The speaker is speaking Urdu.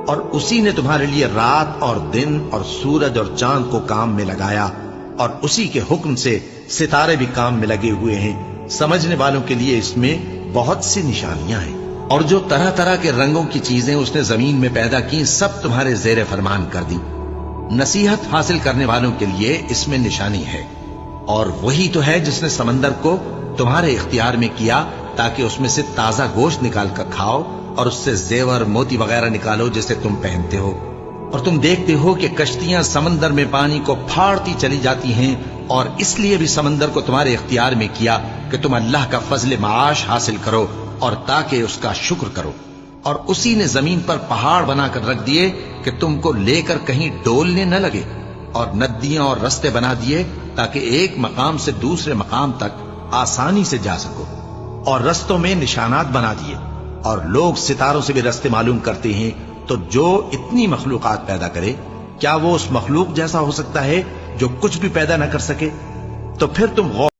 اور اسی نے تمہارے لیے رات اور دن اور سورج اور چاند کو کام میں لگایا، اور اسی کے حکم سے ستارے بھی کام میں لگے ہوئے ہیں۔ سمجھنے والوں کے لیے اس میں بہت سی نشانیاں ہیں۔ اور جو طرح طرح کے رنگوں کی چیزیں اس نے زمین میں پیدا کی، سب تمہارے زیر فرمان کر دی۔ نصیحت حاصل کرنے والوں کے لیے اس میں نشانی ہے۔ اور وہی تو ہے جس نے سمندر کو تمہارے اختیار میں کیا تاکہ اس میں سے تازہ گوشت نکال کر کھاؤ، اور اس سے زیور موتی وغیرہ نکالو جسے تم پہنتے ہو۔ اور تم دیکھتے ہو کہ کشتیاں سمندر میں پانی کو پھاڑتی چلی جاتی ہیں، اور اس لیے بھی سمندر کو تمہارے اختیار میں کیا کہ تم اللہ کا فضل معاش حاصل کرو اور تاکہ اس کا شکر کرو۔ اور اسی نے زمین پر پہاڑ بنا کر رکھ دیے کہ تم کو لے کر کہیں ڈولنے نہ لگے، اور ندیاں اور رستے بنا دیے تاکہ ایک مقام سے دوسرے مقام تک آسانی سے جا سکو، اور رستوں میں نشانات بنا دیے۔ اور لوگ ستاروں سے بھی رستے معلوم کرتے ہیں، تو جو اتنی مخلوقات پیدا کرے، کیا وہ اس مخلوق جیسا ہو سکتا ہے جو کچھ بھی پیدا نہ کر سکے؟ تو پھر تم غور